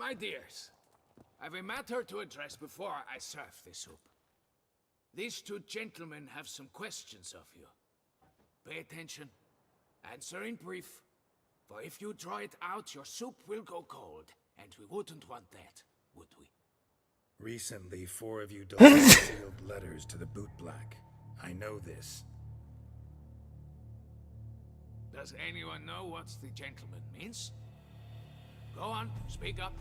My dears, I've a matter to address before I serve the soup. These two gentlemen have some questions of you. Pay attention. Answer in brief. For if you draw it out, your soup will go cold. And we wouldn't want that, would we? Recently, 4 of you delivered sealed letters to the bootblack. I know this. Does anyone know what the gentleman means? Go on, speak up.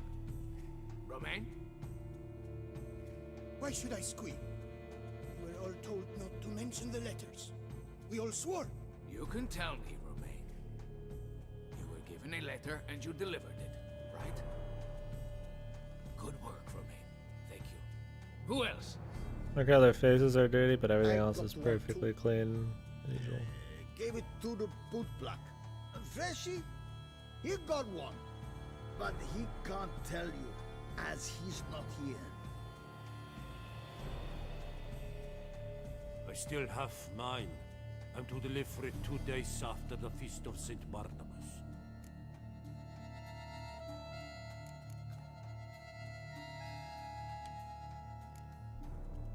Romain? Why should I squeal? We were all told not to mention the letters. We all swore. You can tell me, Romain. You were given a letter and you delivered it, right? Good work, Romain. Thank you. Who else? Look how their faces are dirty, but everything else is perfectly clean as usual. Gave it to the bootblack. Freshie, he got one. But he can't tell you, as he's not here. I still have mine. I'm to deliver it 2 days after the Feast of St. Barnabas.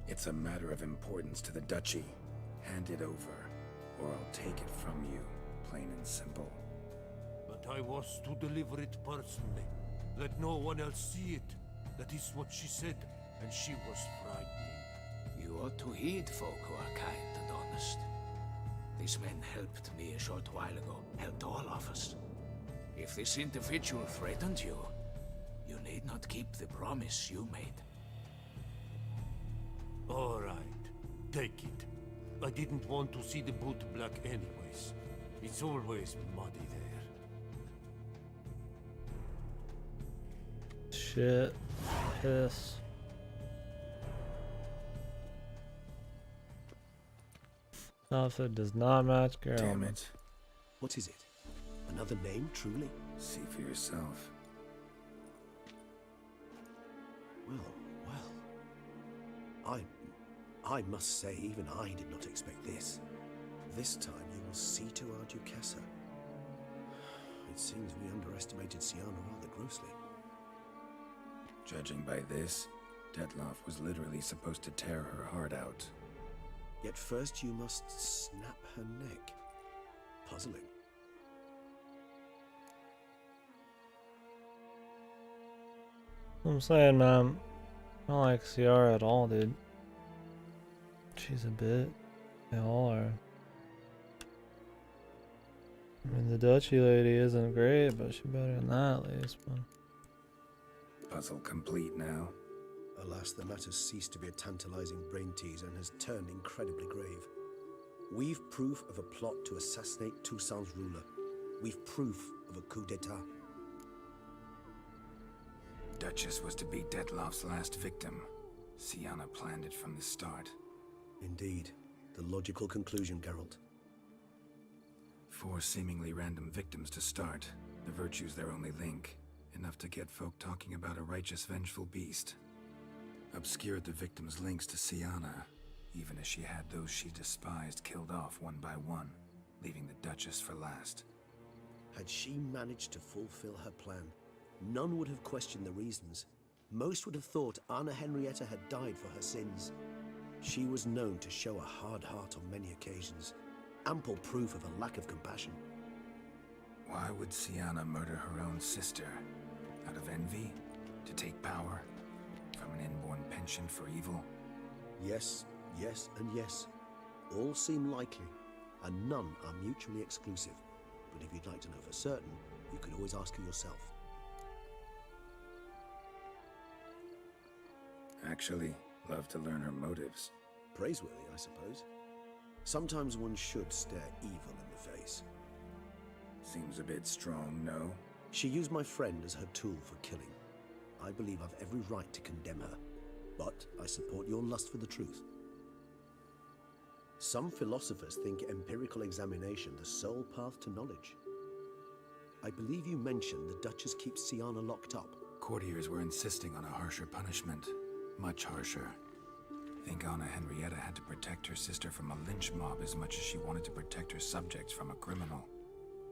It's a matter of importance to the duchy. Hand it over, or I'll take it from you, plain and simple. But I was to deliver it personally. Let no one else see it. That is what she said, and she was frightening. You ought to heed folk who are kind and honest. These men helped me a short while ago, helped all of us. If this individual threatened you, you need not keep the promise you made. All right, take it. I didn't want to see the bootblack anyways. It's always muddy there. Shit. Piss. Outfit does not match Carol. Damn it. What is it? Another name, truly? See for yourself. Well. I must say, even I did not expect this. This time you will see to our Duchessa. It seems we underestimated Siana rather grossly. Judging by this, Detloff was literally supposed to tear her heart out. Yet first you must snap her neck. Puzzling. I'm saying, man, I don't like Ciara at all, dude. She's a bit. They all are. I mean, the duchy lady isn't great, but she's better than that at least. But Puzzle complete now. Alas, the matter ceased to be a tantalizing brain teaser and has turned incredibly grave. We've proof of a plot to assassinate Toussaint's ruler. We've proof of a coup d'etat. Duchess was to be Detloff's last victim. Siana planned it from the start. Indeed. The logical conclusion, Geralt. 4 seemingly random victims to start. The virtue's their only link. Enough to get folk talking about a righteous, vengeful beast. Obscured the victims' links to Siana, even as she had those she despised killed off one by one, leaving the Duchess for last. Had she managed to fulfill her plan, none would have questioned the reasons. Most would have thought Anna Henrietta had died for her sins. She was known to show a hard heart on many occasions. Ample proof of a lack of compassion. Why would Siana murder her own sister? Out of envy? To take power? From an inborn penchant for evil? Yes, yes, and yes. All seem likely, and none are mutually exclusive. But if you'd like to know for certain, you could always ask her yourself. Actually, love to learn her motives. Praiseworthy, I suppose. Sometimes one should stare evil in the face. Seems a bit strong, no? She used my friend as her tool for killing. I believe I've every right to condemn her, but I support your lust for the truth. Some philosophers think empirical examination the sole path to knowledge. I believe you mentioned the Duchess keeps Siana locked up. Courtiers were insisting on a harsher punishment. Much harsher. Think Anna Henrietta had to protect her sister from a lynch mob as much as she wanted to protect her subjects from a criminal.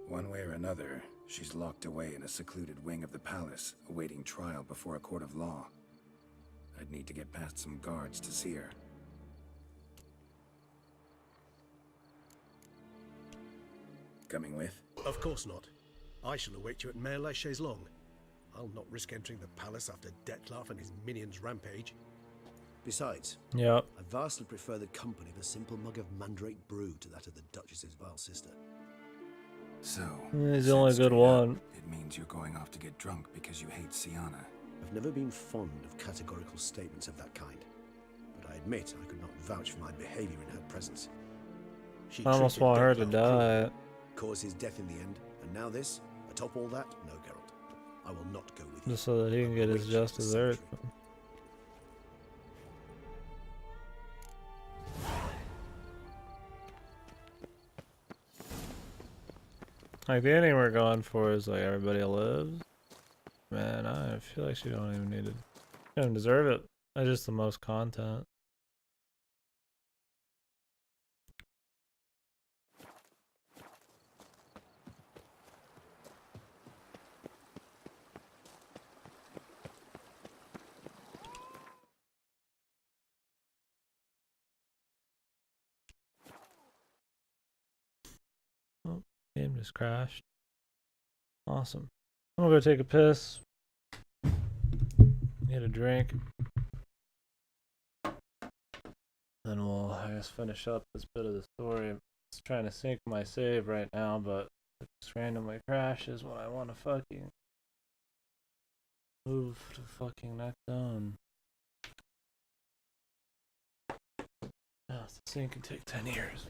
One way or another, she's locked away in a secluded wing of the palace, awaiting trial before a court of law. I'd need to get past some guards to see her. Coming with? Of course not. I shall await you at Mare la Chaise-Longue. I'll not risk entering the palace after Dettlaff and his minions rampage. Besides, Yep. I vastly prefer the company of a simple mug of mandrake brew to that of the Duchess's vile sister. So, He's said the only straight good up, one. It means you're going off to get drunk because you hate Sienna. I've never been fond of categorical statements of that kind, but I admit I could not vouch for my behavior in her presence. She I almost treated want her to Dettlaff cruelly, die. caused his death in the end, and now this? Atop all that? No, Geralt. I will not go with you. Just so that he can get his Witch just is dessert. sanctuary. Like the ending we're going for is like everybody lives. Man, I feel like she don't even need it. She don't deserve it. That's just the most content. Oh, game just crashed. Awesome. I'm gonna go take a piss. Get a drink. Then we'll, I guess, finish up this bit of the story. I'm just trying to sync my save right now, but it just randomly crashes when I want to fucking move to fucking next zone. Oh, the sync can take 10 years.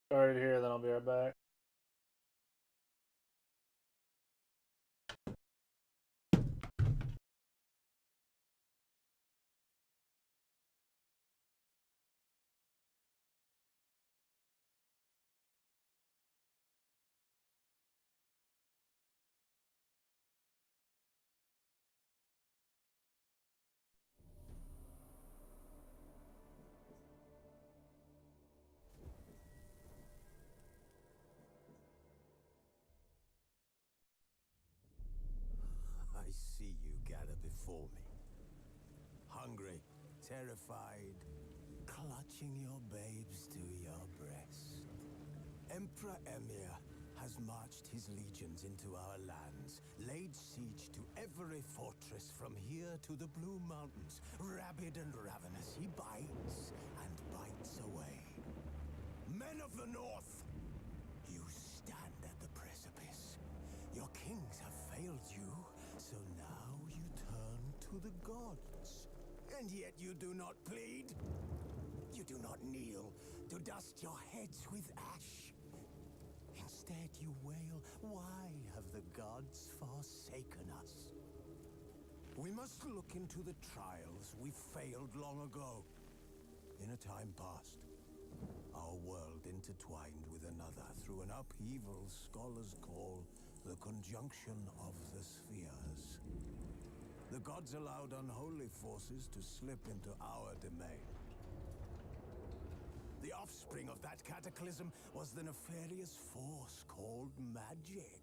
Started here, then I'll be right back. I see you gather before me. Hungry, terrified, clutching your babes to your breast. Emperor Emir has marched his legions into our lands, laid siege to every fortress from here to the Blue Mountains. Rabid and ravenous, he bites and bites away. Men of the North, you stand at the precipice. Your kings have failed you, so now you turn to the gods. And yet you do not plead. You do not kneel to dust your heads with ash. Instead you wail, why have the gods forsaken us? We must look into the trials we failed long ago. In a time past, our world intertwined with another through an upheaval scholars call the conjunction of the spheres. The gods allowed unholy forces to slip into our domain. The offspring of that cataclysm was the nefarious force called magic.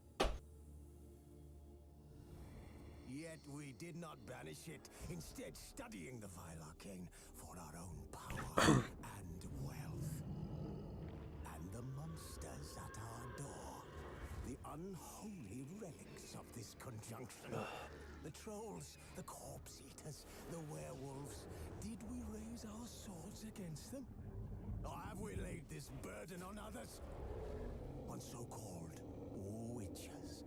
Yet we did not banish it, instead studying the vile arcane for our own power and wealth. And the monsters at our door, the unholy relics of this conjunction. The trolls, the corpse eaters, the werewolves. Did we raise our swords against them? Or have we laid this burden on others? On so-called witches.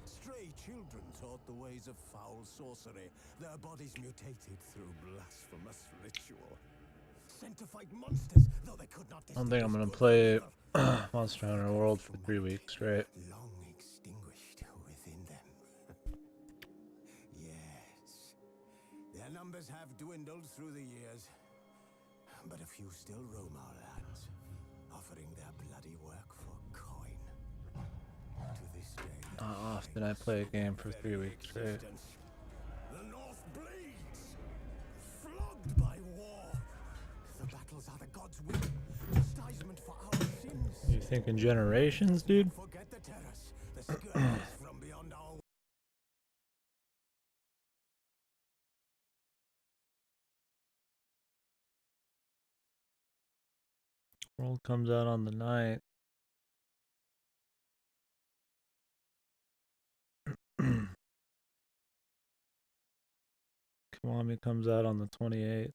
Stray children taught the ways of foul sorcery, their bodies mutated through blasphemous ritual. Sent to fight monsters, though they could not I don't think I'm gonna distinguish good play from evil. Monster Hunter World for 3 weeks straight. Long extinguished within them. Yes. Their numbers have dwindled through the years. But a few still roam our lands, offering their bloody work for coin. To this day, How often I play a game for 3 weeks straight? the North bleeds, flogged by war. The battles are the gods' will, chastisement for our sins. You thinking generations, dude? Forget the terrors, the scourges from beyond our. World comes out on the 9th. Kiwami comes out on the 28th.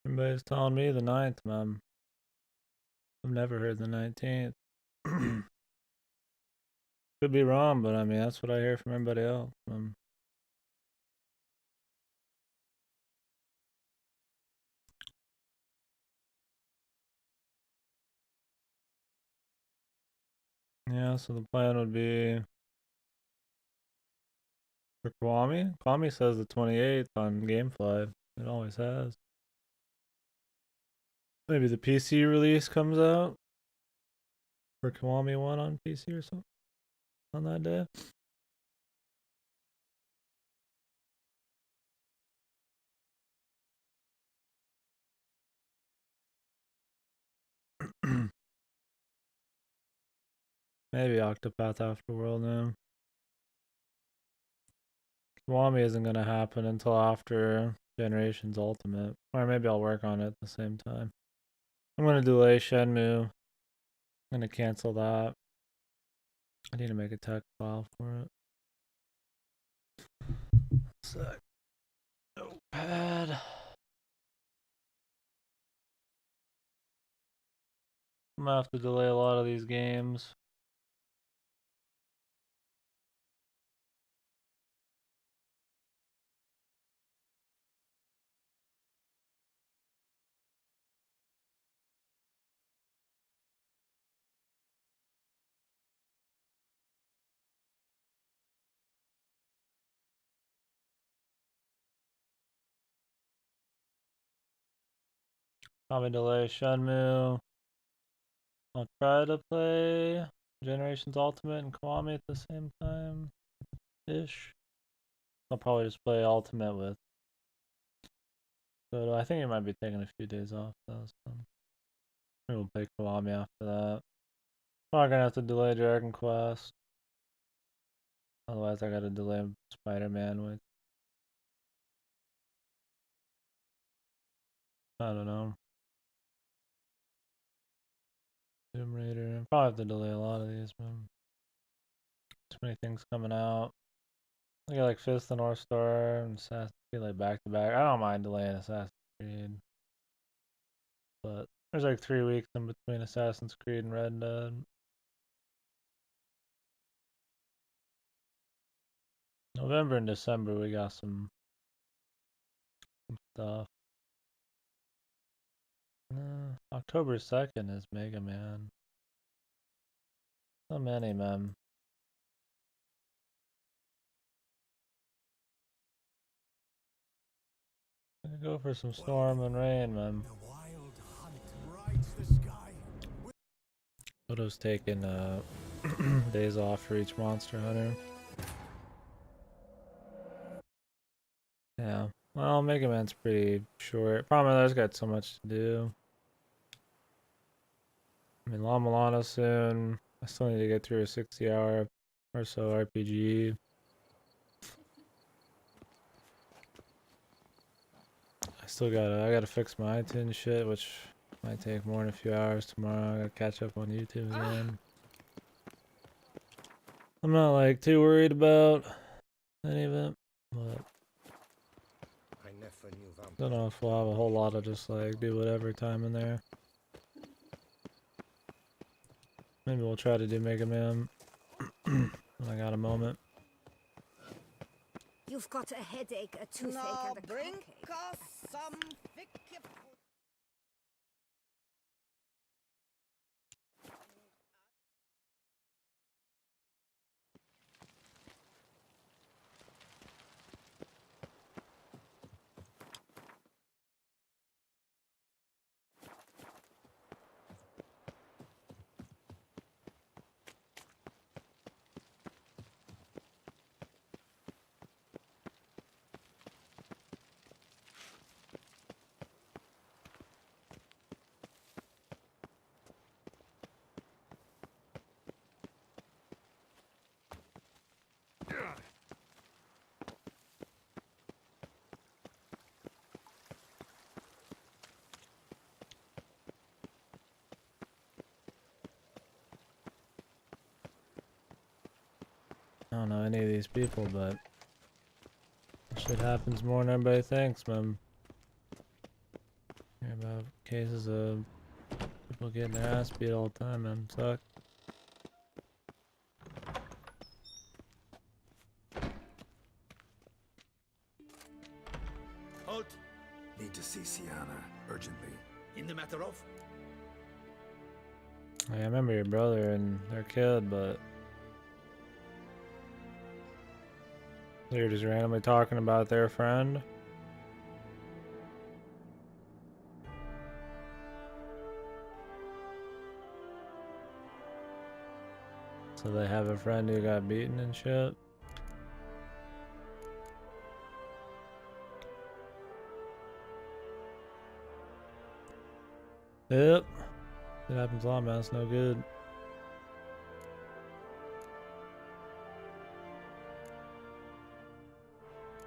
Everybody's telling me the 9th, man. I've never heard the 19th. Could be wrong, but I mean, that's what I hear from everybody else. Yeah, so the plan would be for Kiwami. Kiwami says the 28th on Gamefly. It always has. Maybe the PC release comes out for Kiwami 1 on PC or something on that day. Maybe Octopath Afterworld now. Kiwami isn't gonna happen until after Generations Ultimate. Or maybe I'll work on it at the same time. I'm gonna delay Shenmue. I'm gonna cancel that. I need to make a text file for it. Sec. Notepad. I'm gonna have to delay a lot of these games. Probably delay Shenmue. I'll try to play Generations Ultimate and Kiwami at the same time ish. I'll probably just play Ultimate with Soto. I think he might be taking a few days off though, so maybe we'll play Kiwami after that. Probably gonna have to delay Dragon Quest. Otherwise I gotta delay Spider-Man, which I don't know. Tomb Raider. Probably have to delay a lot of these, man. Too many things coming out. I got like Fist and North Star and Assassin's Creed like back to back. I don't mind delaying Assassin's Creed. But there's like 3 weeks in between Assassin's Creed and Red Dead. November and December we got some stuff. October 2nd is Mega Man. So many, man. I could go for some Storm and Rain, man. The wild hunt rides the sky. Odo's taking days off for each Monster Hunter. Yeah. Well, Mega Man's pretty short. Problem is, I've got so much to do. I mean, La Milana soon. I still need to get through a 60-hour or so RPG. I gotta fix my iTunes shit, which might take more than a few hours tomorrow. I gotta catch up on YouTube again. I'm not like too worried about any of it, but I don't know if we'll have a whole lot of just like do whatever time in there. Maybe we'll try to do Mega Man when I got a moment. You've got a headache, a toothache, Now and a bring cockache. us some thick. I don't know any of these people, but shit happens more than everybody thinks, man. Hear about cases of people getting their ass beat all the time, man. Suck. Halt! Need to see Sienna, urgently. In the matter of? I remember your brother and their kid, but you're just randomly talking about their friend. So they have a friend who got beaten and shit. Yep. It happens a lot, man. It's no good.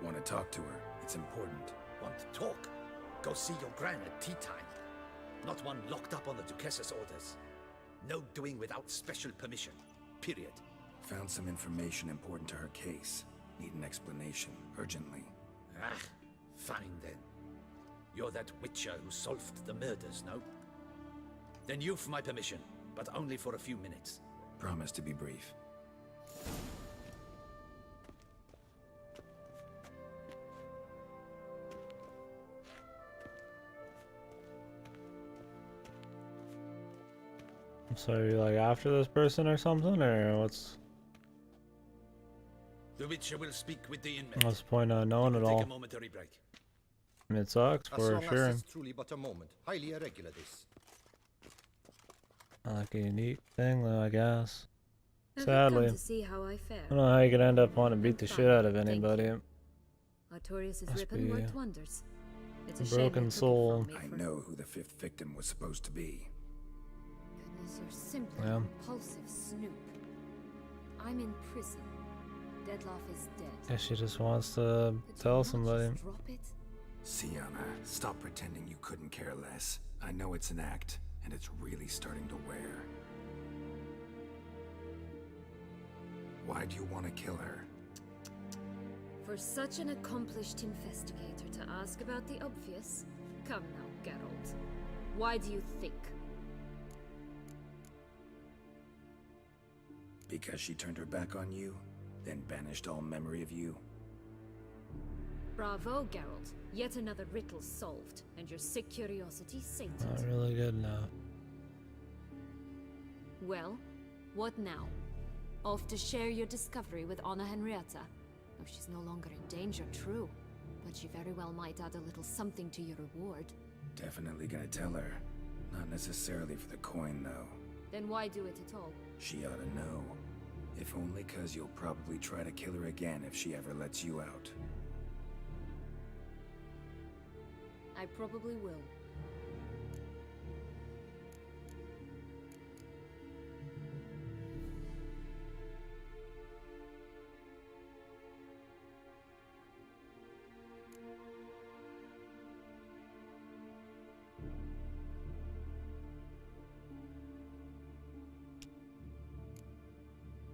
Want to talk to her. It's important. Want to talk? Go see your gran at tea time. Not one locked up on the Duchess's orders. No doing without special permission. Period. Found some information important to her case. Need an explanation, urgently. Ah, fine then. You're that witcher who solved the murders, no? Then you've my permission. but only for a few minutes. Promise to be brief. So are you like after this person or something, or what's The Witcher will speak with the inmate. the point of knowing it Take all? a momentary break. I mean, it sucks As for long sure. as it's truly but a moment. Highly irregular, this. Not like a unique thing, though, I guess. Have Sadly. you come to see how I fare? I don't know how you could end up wanting to beat the Fine, shit out of thank you. anybody. Artorias' Must ribbon be worked wonders. It's a a shame broken you took it soul. from me I for- know who the 5th victim was supposed to be. Goodness, you're simply Yeah. an impulsive snoop. I'm in prison. Deadloff is dead. Guess she just wants to Could you tell not somebody. just drop it? Sienna, stop pretending you couldn't care less. I know it's an act, and it's really starting to wear. Why do you want to kill her? For such an accomplished investigator to ask about the obvious? Come now, Geralt. Why do you think? Because she turned her back on you, then banished all memory of you? Bravo, Geralt. Yet another riddle solved, and your sick curiosity sated. Not really good now. Well, what now? Off to share your discovery with Anna Henrietta? Oh, she's no longer in danger, true. But she very well might add a little something to your reward. Definitely gonna tell her. Not necessarily for the coin, though. Then why do it at all? She ought to know. If only 'cause you'll probably try to kill her again if she ever lets you out. I probably will.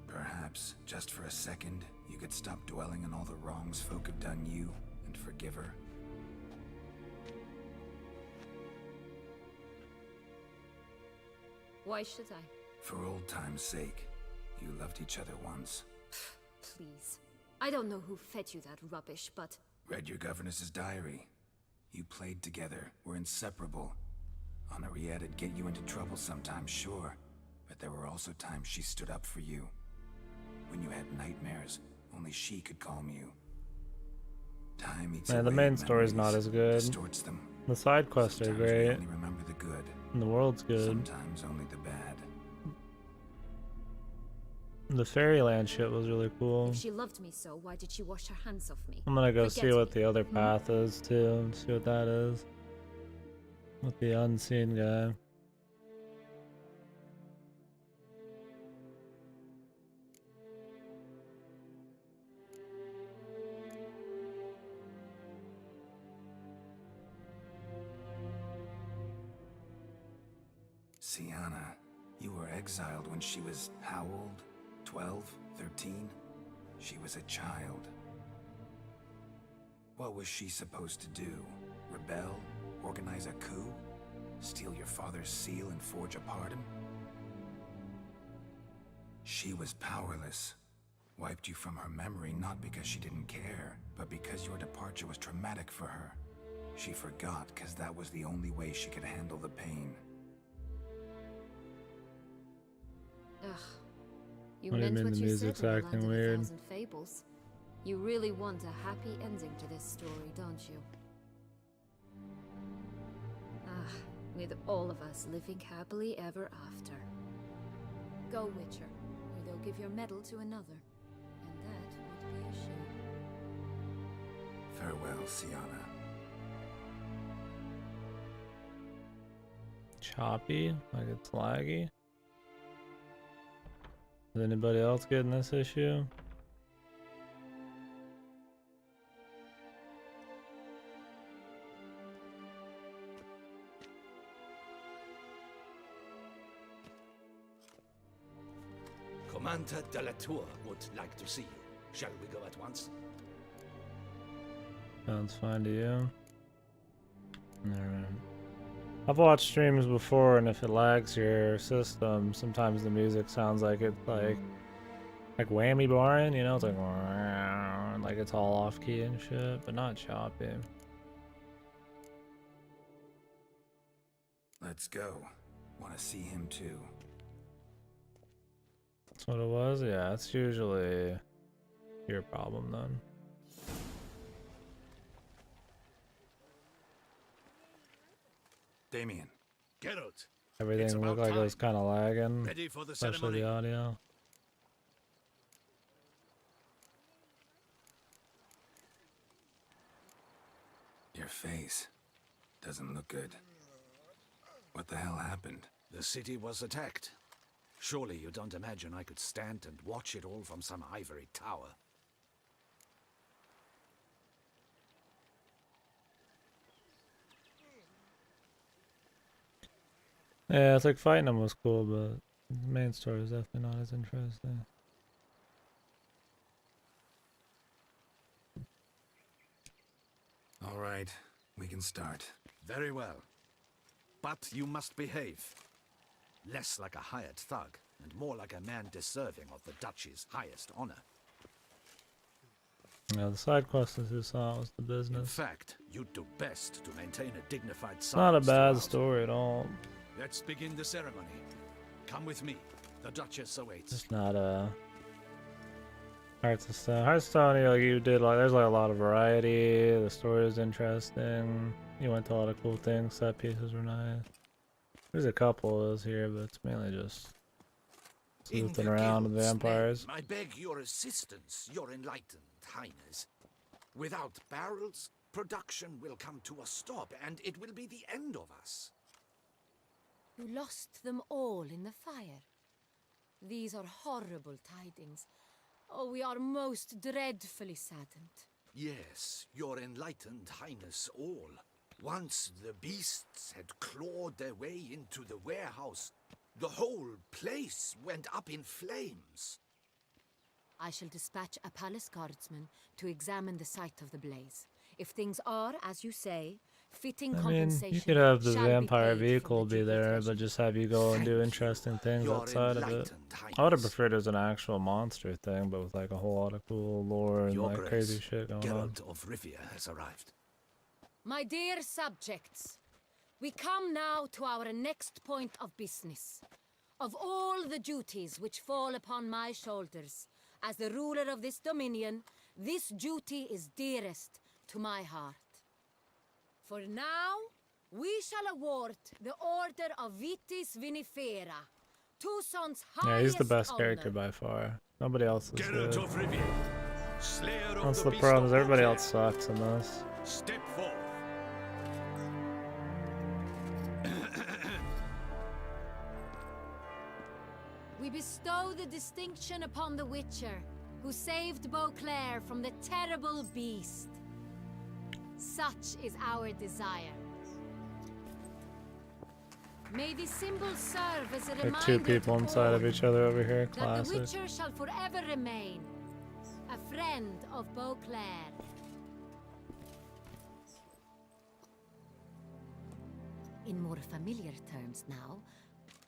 Perhaps, just for a second, you could stop dwelling on all the wrongs folk have done you and forgive her. Why should I? For old time's sake. You loved each other once. Please. I don't know who fed you that rubbish, but... Read your governess's diary. You played together, were inseparable. Henriette'd get you into trouble sometimes, sure. But there were also times she stood up for you. When you had nightmares, only she could calm you. Time eats Man, the away main at story's not memories, as good. distorts them. The side quests are Sometimes we great, only remember the good. and the world's good. Sometimes only the bad. The Fairyland shit was really cool. If she loved me so, why did she wash her hands off me? I'm gonna go Forget see what me. the other path is too, see what that is. With the unseen guy. Sienna, you were exiled when she was how old? 12? 13? She was a child. What was she supposed to do? Rebel? Organize a coup? Steal your father's seal and forge a pardon? She was powerless. Wiped you from her memory not because she didn't care, but because your departure was traumatic for her. She forgot because that was the only way she could handle the pain. Ugh. You What do you meant mean what the you music's said in the acting Land of a weird? Thousand Fables. You really want a happy ending to this story, don't you? Ah, with all of us living happily ever after. Go, Witcher, or they'll give your medal to another. And that would be a shame. Farewell, Sienna. Choppy? Like it's laggy? Is anybody else getting this issue? Commander de la Tour would like to see you. Shall we go at once? Sounds fine to you. Alright. I've watched streams before, and if it lags your system, sometimes the music sounds like it's like whammy barring, you know, it's like it's all off key and shit, but not choppy. Let's go. Want to see him too. That's what it was? Yeah, it's usually your problem then. Damien. Geralt, Everything looked like it was kind of lagging, ready for the especially ceremony. the audio. Your face doesn't look good. What the hell happened? The city was attacked. Surely you don't imagine I could stand and watch it all from some ivory tower. Yeah, it's like fighting them was cool, but the main story is definitely not as interesting. All right, we can start. Very well. But you must behave. Less like a hired thug, and more like a man deserving of the Duchy's highest honor. Yeah, the side quest as you saw was the In business. fact, you'd do best to maintain a dignified It's not a silence bad throughout. story at all. Let's begin the ceremony. Come with me. The Duchess awaits. It's not a Hearthstone. Hearthstone, like you did, like there's like a lot of variety. The story is interesting. You went to a lot of cool things. Set pieces were nice. There's a couple of those here, but it's mainly just In sleuthing the around with guild's vampires. name, I beg your assistance, your enlightened highness. Without barrels, production will come to a stop, and it will be the end of us. You lost them all in the fire. These are horrible tidings. Oh, we are most dreadfully saddened. Yes, your enlightened highness all. Once the beasts had clawed their way into the warehouse, the whole place went up in flames. I shall dispatch a palace guardsman to examine the site of the blaze. If things are, as you say, fitting I mean, compensation you could have the shall be vampire paid from vehicle the be ducal there, treasure. but just have you go and do Thank interesting you, things your outside of it. enlightened I would have highness. preferred it as an actual monster thing, but with like a whole lot of cool lore and Your like Grace, crazy shit going on. Geralt of Rivia has arrived. My dear subjects, we come now to our next point of business. Of all the duties which fall upon my shoulders, as the ruler of this dominion, this duty is dearest to my heart. For now, we shall award the Order of Vitis Vinifera, Tucson's highest Yeah, he's the best character honor. by far. Nobody else is Geralt good. of Rivia, slayer of That's the the beast problem, of is everybody Beauclair. else sucks in this. Step forth. We bestow the distinction upon the Witcher, who saved Beauclair from the terrible beast. Such is our desire. May the symbol serve as a Like reminder two people to inside of all each other over here, that the classic. Witcher shall forever remain a friend of Beauclair. In more familiar terms now,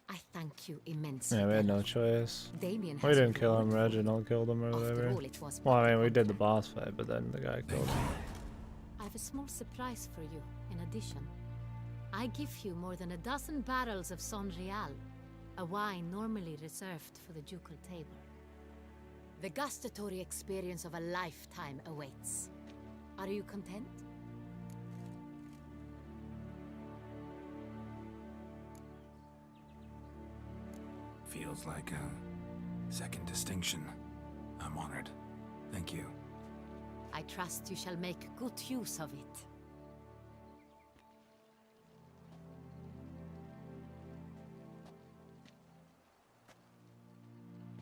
I thank you immensely. Yeah, we had no Geralt. choice. Damien We has didn't kill him, rewarded you. Reginald killed him or After whatever. all, it was Well, but I a mean, we did the contract. boss fight, but then the guy killed him. I have a small surprise for you, in addition. I give you more than a dozen barrels of Son Real, a wine normally reserved for the ducal table. The gustatory experience of a lifetime awaits. Are you content? Feels like a second distinction. I'm honored. Thank you. I trust you shall make good use of it.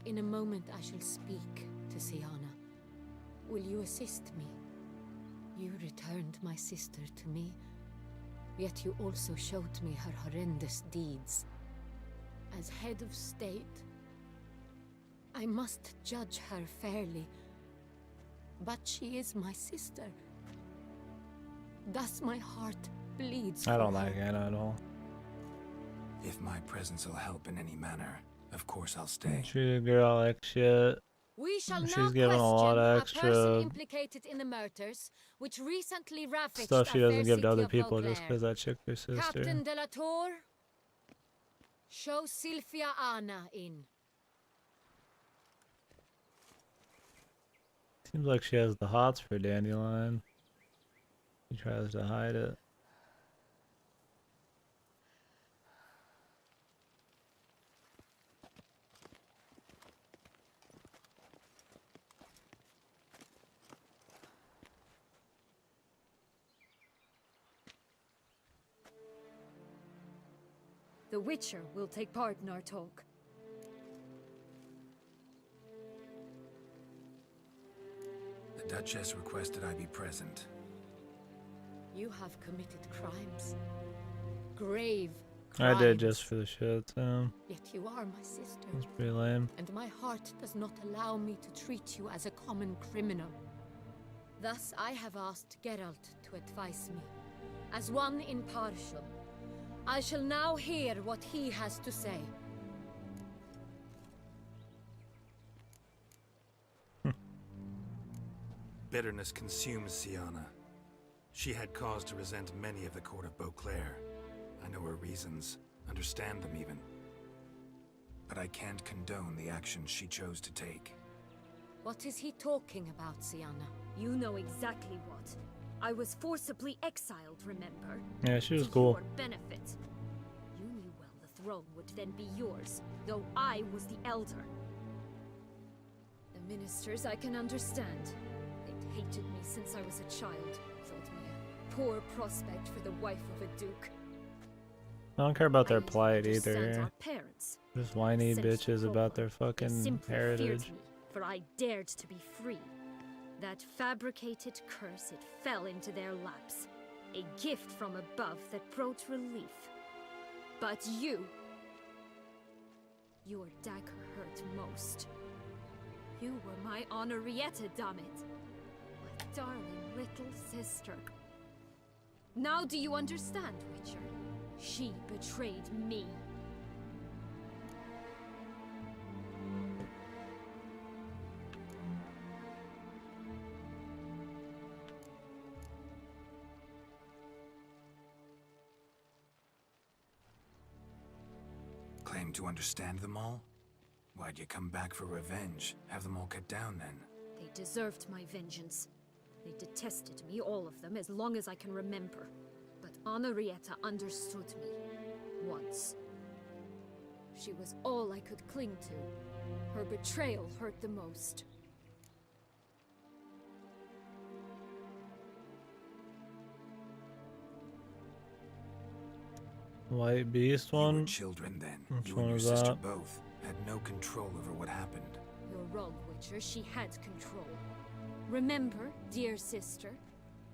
In a moment I shall speak to Siana. Will you assist me? You returned my sister to me, yet you also showed me her horrendous deeds. As head of state, I must judge her fairly. But she is my sister. Thus my heart bleeds I for don't her. like Anna at all. If my presence will help in any manner, of course I'll stay. Treat a girl like shit. We shall She's now given a lot question of a person extra implicated in the murders, which recently ravaged stuff she a fair doesn't give to city other of people just Beauclair. because that chick's her sister. Captain de la Tour, show Sylvia Anna in. Seems like she has the hots for Dandelion. She tries to hide it. The Witcher will take part in our talk. The Duchess requested I be present. You have committed crimes. Grave I crimes. did just for the shit, so Yet you are my sister. that's pretty lame. And my heart does not allow me to treat you as a common criminal. Thus I have asked Geralt to advise me. As one impartial, I shall now hear what he has to say. Bitterness consumes Siana. She had cause to resent many of the court of Beauclair. I know her reasons, understand them even. But I can't condone the actions she chose to take. What is he talking about, Siana? You know exactly what. I was forcibly exiled, remember? Yeah, she was To cool. your benefit. You knew well the throne would then be yours, though I was the elder. The ministers I can understand. They'd hated me since I was a child. Thought me a poor prospect for the wife of a duke. I don't care about their I didn't plight understand either. Our parents. Just whiny Sensed bitches the about their problem. They fucking simply heritage. feared me, for I dared to be free. That fabricated curse, it fell into their laps. A gift from above that brought relief. But you... Your dagger hurt most. You were my Henrietta, damn it. My darling little sister. Now do you understand, Witcher? She betrayed me. Claim to understand them all? Why'd you come back for revenge? Have them all cut down then? They deserved my vengeance. They detested me, all of them, as long as I can remember. But Henrietta understood me. Once. She was all I could cling to. Her betrayal hurt the most. White Beast You were one? children then. Which You one and your was sister that? both had no control over what happened. You're wrong, Witcher. She had control. Remember, dear sister,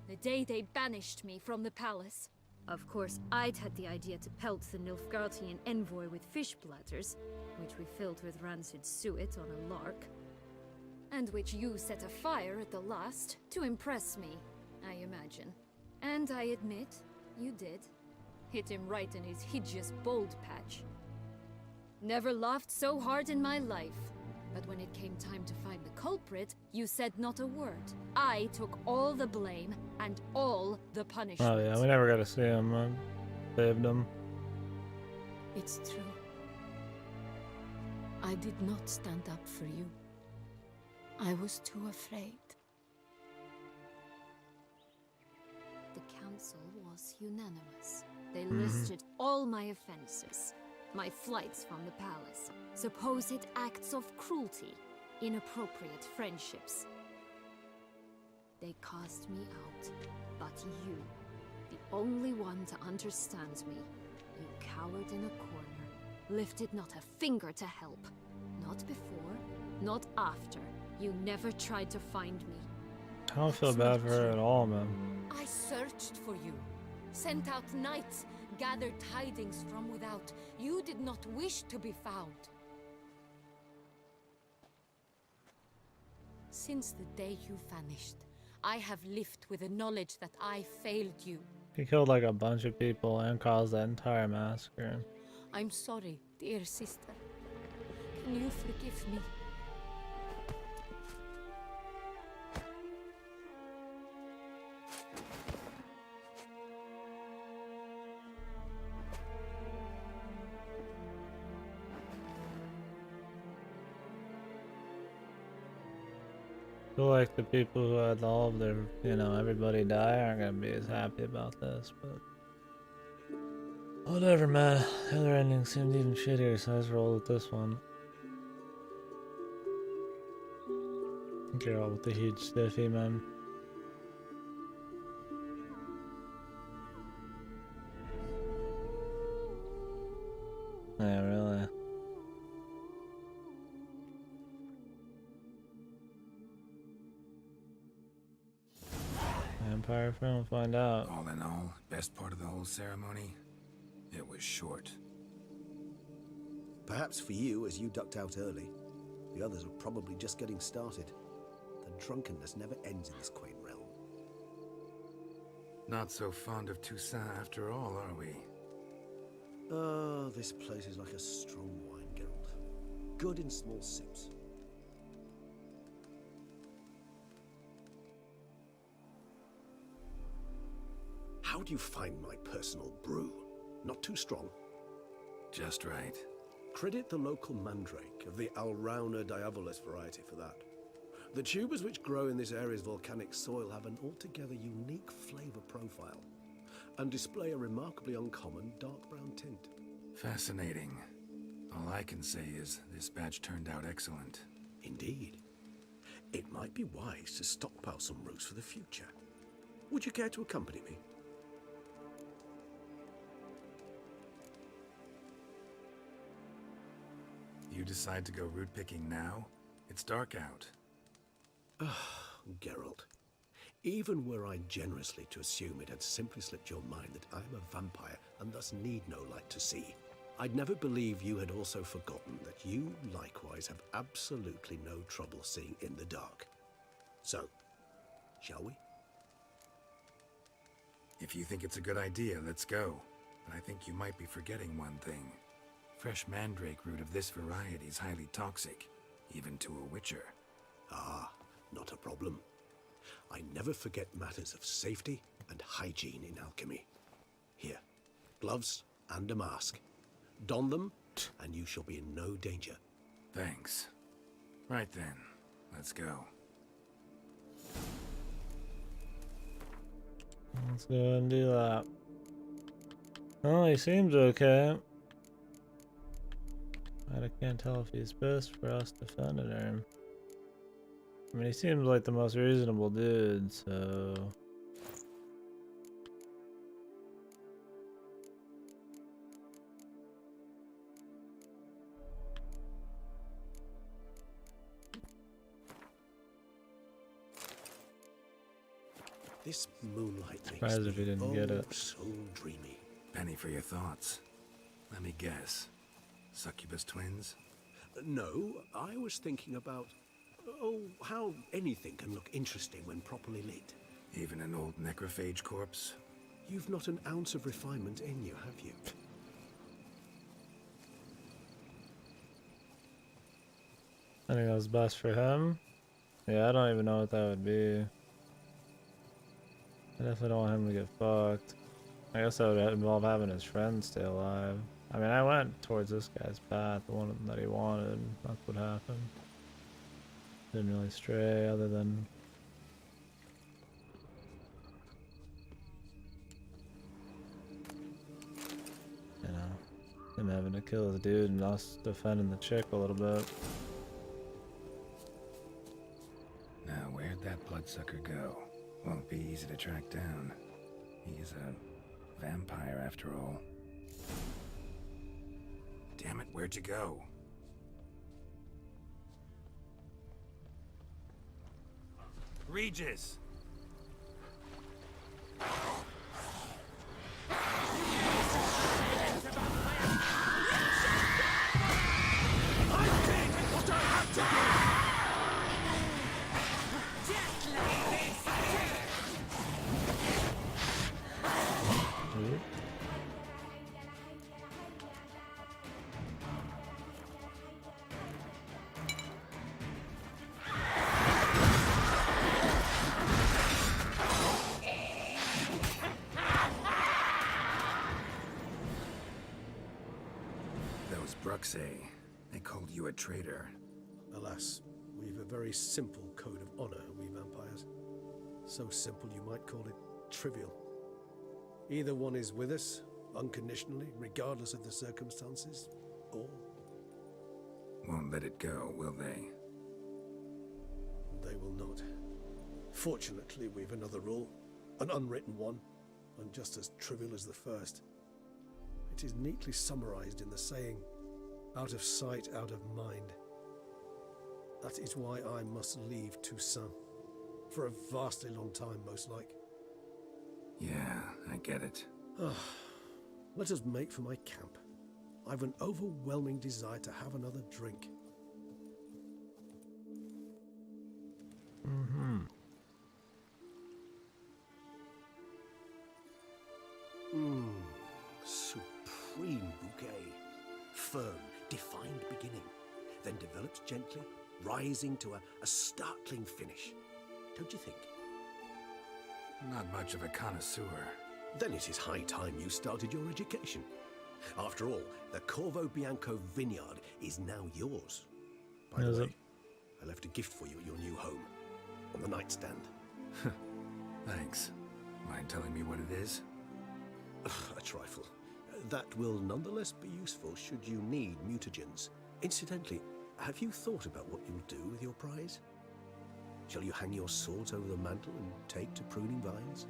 the day they banished me from the palace? Of course, I'd had the idea to pelt the Nilfgaardian envoy with fish bladders, which we filled with rancid suet on a lark. And which you set afire at the last, to impress me, I imagine. And I admit, you did. Hit him right in his hideous bald patch. Never laughed so hard in my life. But when it came time to find the culprit, you said not a word. I took all the blame and all the punishment. Oh yeah, we never got to see him. Saved him. It's true. I did not stand up for you. I was too afraid. The council was unanimous. They listed all my offenses. My flights from the palace, supposed acts of cruelty, inappropriate friendships. They cast me out, but you, the only one to understand me, you cowered in a corner, lifted not a finger to help. Not before, not after. You never tried to find me. I don't feel bad for her at all, man. I searched for you, sent out knights, gathered tidings from without. You did not wish to be found. Since the day you vanished, I have lived with the knowledge that I failed you. He killed like a bunch of people and caused that entire massacre. I'm sorry, dear sister. Can you forgive me? I feel like the people who had all of their, everybody die aren't gonna be as happy about this, but whatever, man. The other ending seemed even shittier, so I just rolled with this one. Girl with the huge stiffy, man. Yeah, really. Vampire film, find out. All in all, best part of the whole ceremony? It was short. Perhaps for you, as you ducked out early. The others are probably just getting started. The drunkenness never ends in this quaint realm. Not so fond of Toussaint after all, are we? Oh, this place is like a strong wine, Geralt. Good in small sips. How do you find my personal brew? Not too strong? Just right. Credit the local mandrake of the Alrauna diabolus variety for that. The tubers which grow in this area's volcanic soil have an altogether unique flavor profile and display a remarkably uncommon dark brown tint. Fascinating. All I can say is this batch turned out excellent. Indeed. It might be wise to stockpile some roots for the future. Would you care to accompany me? You decide to go root picking now? It's dark out. Geralt, even were I generously to assume it had simply slipped your mind that I'm a vampire and thus need no light to see, I'd never believe you had also forgotten that you likewise have absolutely no trouble seeing in the dark. So, shall we? If you think it's a good idea, let's go. But I think you might be forgetting one thing. Fresh mandrake root of this variety is highly toxic, even to a witcher. Ah, not a problem. I never forget matters of safety and hygiene in alchemy. Here, gloves and a mask. Don them, and you shall be in no danger. Thanks. Right then, let's go. Let's go ahead and do that. Oh, he seems okay. I can't tell if he's pissed for us defending him. I mean, he seems like the most reasonable dude, so... This moonlight makes Surprised if he didn't get it. So dreamy. Penny for your thoughts. Let me guess. Succubus twins? No, I was thinking about, how anything can look interesting when properly lit. Even an old necrophage corpse? You've not an ounce of refinement in you, have you? I think that was best for him. Yeah, I don't even know what that would be. I definitely don't want him to get fucked. I guess that would involve having his friends stay alive. I mean, I went towards this guy's path, the one that he wanted. That's what happened. Didn't really stray, other than... you know, him having to kill his dude and us defending the chick a little bit. Now, where'd that bloodsucker go? Won't be easy to track down. He's a vampire, after all. Damn it, where'd you go? Regis! Bruxay. They called you a traitor. Alas, we've a very simple code of honor, we vampires. So simple you might call it trivial. Either one is with us, unconditionally, regardless of the circumstances, or... Won't let it go, will they? They will not. Fortunately, we've another rule, an unwritten one, and just as trivial as the first. It is neatly summarized in the saying, out of sight, out of mind. That is why I must leave Toussaint. For a vastly long time, most like. Yeah, I get it. Let us make for my camp. I've an overwhelming desire to have another drink. Supreme bouquet. Firm, defined beginning, then develops gently, rising to a startling finish. Don't you think? Not much of a connoisseur. Then it is high time you started your education. After all, the Corvo Bianco vineyard is now yours. By the way, I left a gift for you at your new home, on the nightstand. Thanks. Mind telling me what it is? A trifle. That will nonetheless be useful should you need mutagens. Incidentally, have you thought about what you'll do with your prize? Shall you hang your swords over the mantle and take to pruning vines?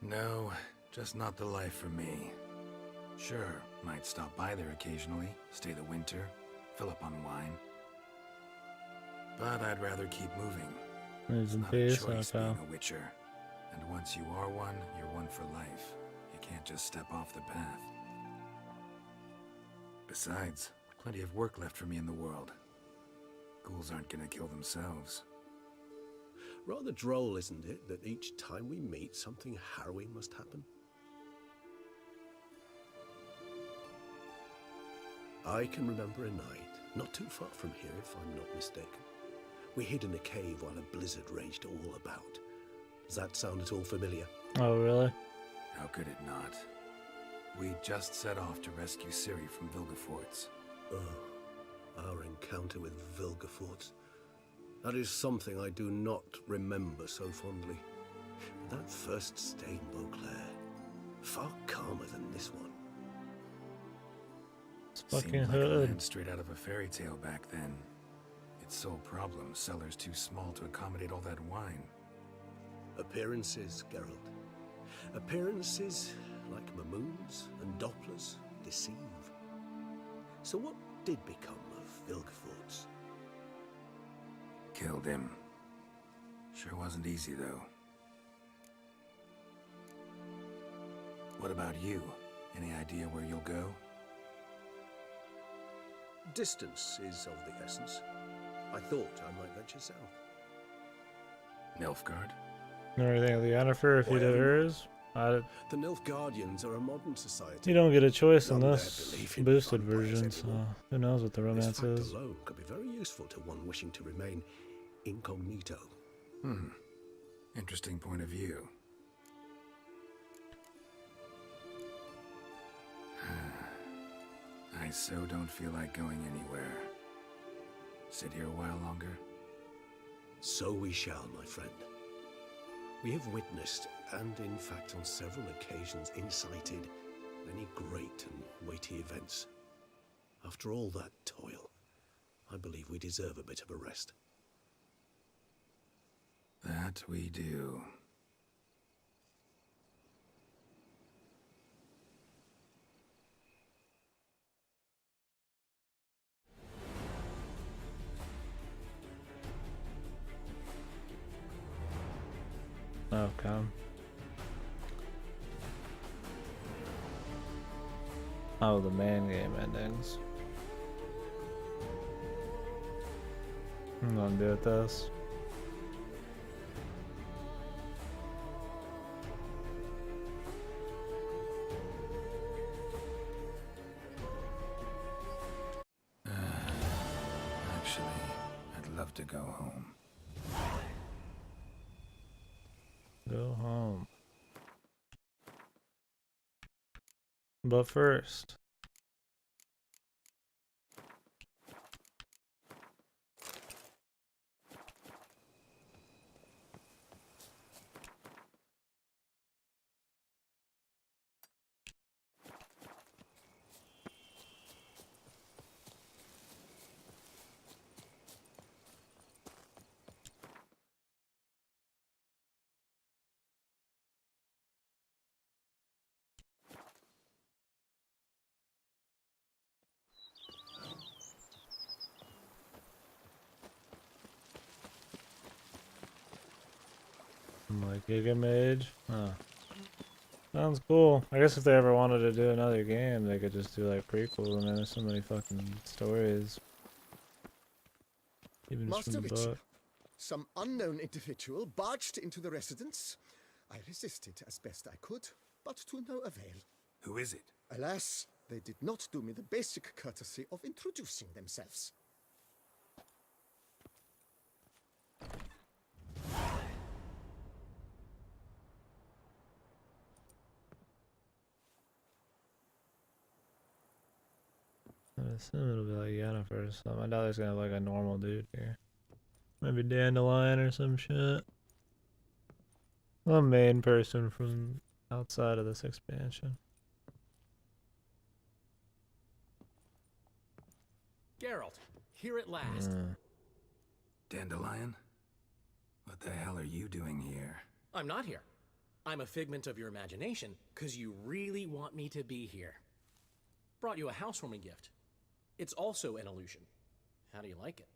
No, just not the life for me. Sure, might stop by there occasionally, stay the winter, fill up on wine. But I'd rather keep moving. Lives in It's not a peace, choice okay. being a witcher. And once you are one, you're one for life. You can't just step off the path. Besides, plenty of work left for me in the world. Ghouls aren't gonna kill themselves. Rather droll, isn't it, that each time we meet, something harrowing must happen? I can remember a night, not too far from here if I'm not mistaken. We hid in a cave while a blizzard raged all about. Does that sound at all familiar? Oh, really? How could it not? We just set off to rescue Ciri from Vilgefortz. Oh, our encounter with Vilgefortz. That is something I do not remember so fondly. But that first stay in Beauclair, far calmer than this one. It's fucking Seemed like a hood. land straight out of a fairy tale back then. Its sole problem, cellars too small to accommodate all that wine. Appearances, Geralt. Appearances, like Mamoons and Dopplers, deceive. So what did become of Vilgefortz? Killed him. Sure wasn't easy, though. What about you? Any idea where you'll go? Distance is of the essence. I thought I might venture south. Nilfgaard? Know anything of the Yennefer if you did hers? The Nilfgaardians are a modern society. You don't get a choice in None there this believe in boosted vampires version, so anymore. who knows what the This romance fact is. alone could be very useful to one wishing to remain incognito. Interesting point of view. I so don't feel like going anywhere. Sit here a while longer? So we shall, my friend. We have witnessed, and in fact on several occasions incited, many great and weighty events. After all that toil, I believe we deserve a bit of a rest. That we do. Okay. Oh, the main game endings. I'm gonna do with this. Actually, I'd love to go home. Go home. But first, I'm like Giga Mage. Huh. Sounds cool. I guess if they ever wanted to do another game, they could just do like prequels. I mean, there's so many fucking stories. Even just from the Master book. some unknown individual barged into the residence. I resisted as best I could, but to no avail. Who is it? Alas, they did not do me the basic courtesy of introducing themselves. I assume it'll be like Yennefer or something. I doubt there's gonna have like a normal dude here. Maybe Dandelion or some shit. The main person from outside of this expansion. Geralt, here at last. Dandelion? What the hell are you doing here? I'm not here. I'm a figment of your imagination, because you really want me to be here. Brought you a housewarming gift. It's also an illusion. How do you like it?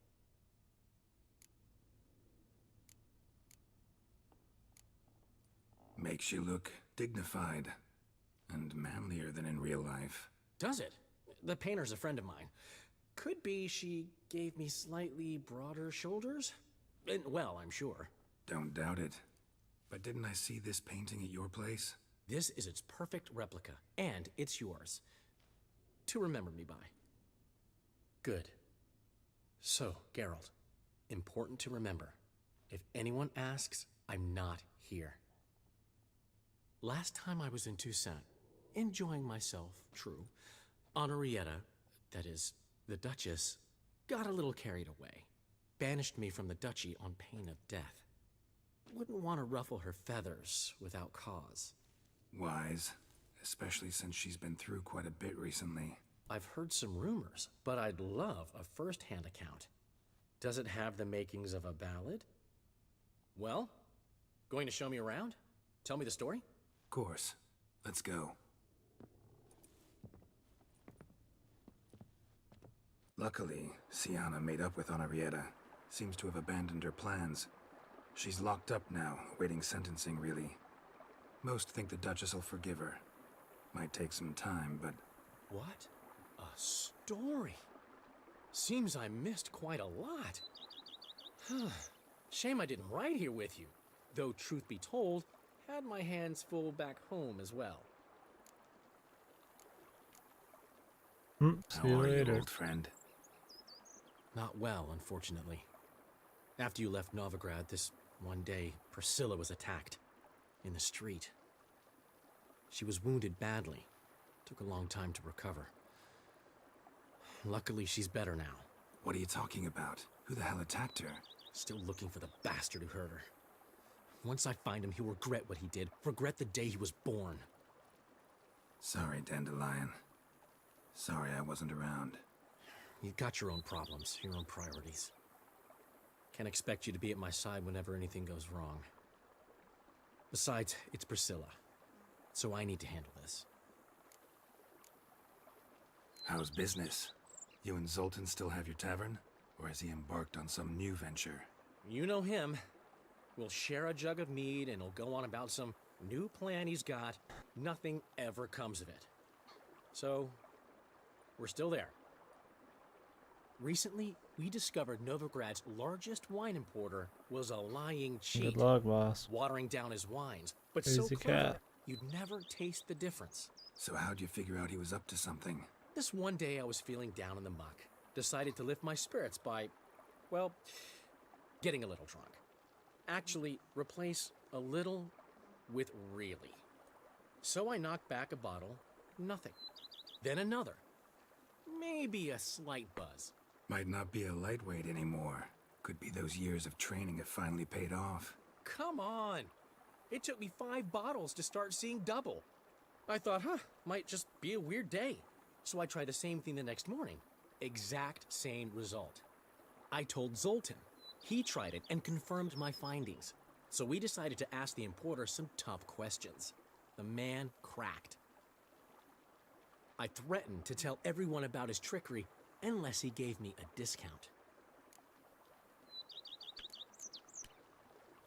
Makes you look dignified and manlier than in real life. Does it? The painter's a friend of mine. Could be she gave me slightly broader shoulders? Well, I'm sure. Don't doubt it. But didn't I see this painting at your place? This is its perfect replica, and it's yours. To remember me by. Good. So, Geralt, important to remember. If anyone asks, I'm not here. Last time I was in Toussaint, enjoying myself, true, Henrietta, that is, the Duchess, got a little carried away. Banished me from the duchy on pain of death. Wouldn't want to ruffle her feathers without cause. Wise, especially since she's been through quite a bit recently. I've heard some rumors, but I'd love a first-hand account. Does it have the makings of a ballad? Well, going to show me around? Tell me the story? Of course. Let's go. Luckily, Sienna made up with Henrietta. Seems to have abandoned her plans. She's locked up now, awaiting sentencing, really. Most think the Duchess will forgive her. Might take some time, but... What? A story? Seems I missed quite a lot. Shame I didn't ride here with you. Though, truth be told, had my hands full back home as well. See you later, old friend? Not well, unfortunately. After you left Novigrad, this one day, Priscilla was attacked. In the street. She was wounded badly. Took a long time to recover. Luckily, she's better now. What are you talking about? Who the hell attacked her? Still looking for the bastard who hurt her. Once I find him, he'll regret what he did. Regret the day he was born. Sorry, Dandelion. Sorry I wasn't around. You've got your own problems, your own priorities. Can't expect you to be at my side whenever anything goes wrong. Besides, it's Priscilla. So I need to handle this. How's business? You and Zoltan still have your tavern? Or has he embarked on some new venture? You know him. We'll share a jug of mead and he'll go on about some new plan he's got. Nothing ever comes of it. So, we're still there. Recently, we discovered Novigrad's largest wine importer was a lying cheat. Good luck, boss. Watering down his wines. But Crazy so clever, cat. you'd never taste the difference. So how'd you figure out he was up to something? This one day I was feeling down in the muck. Decided to lift my spirits by, well, getting a little drunk. Actually, replace a little with really. So I knocked back a bottle, nothing. Then another. Maybe a slight buzz. Might not be a lightweight anymore. Could be those years of training have finally paid off. Come on! It took me 5 bottles to start seeing double. I thought, might just be a weird day. So I tried the same thing the next morning. Exact same result. I told Zoltan. He tried it and confirmed my findings. So we decided to ask the importer some tough questions. The man cracked. I threatened to tell everyone about his trickery unless he gave me a discount.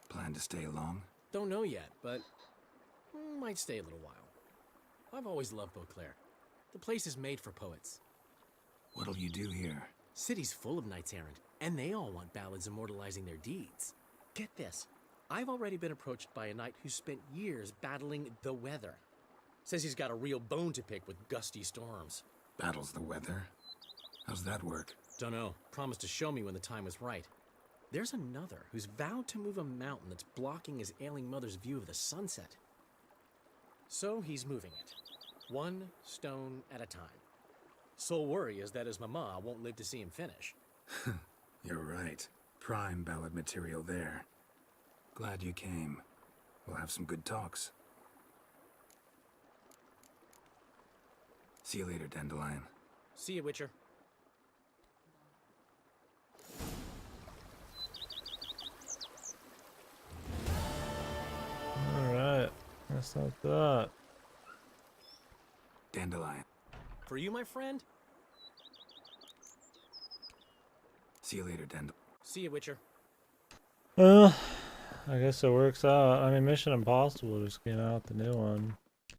Plan to stay long? Don't know yet, but might stay a little while. I've always loved Beauclair. The place is made for poets. What'll you do here? City's full of knights errant, and they all want ballads immortalizing their deeds. Get this. I've already been approached by a knight who spent years battling the weather. Says he's got a real bone to pick with gusty storms. Battles the weather? How's that work? Dunno. Promised to show me when the time was right. There's another who's vowed to move a mountain that's blocking his ailing mother's view of the sunset. So he's moving it. 1 stone at a time. Sole worry is that his mama won't live to see him finish. You're right. Prime ballad material there. Glad you came. We'll have some good talks. See you later, Dandelion. See you, Witcher. Alright. That's not that. Dandelion. For you, my friend? See you later, Dandelion. See you, Witcher. Well, I guess it works out. I mean, Mission Impossible just came out, the new one.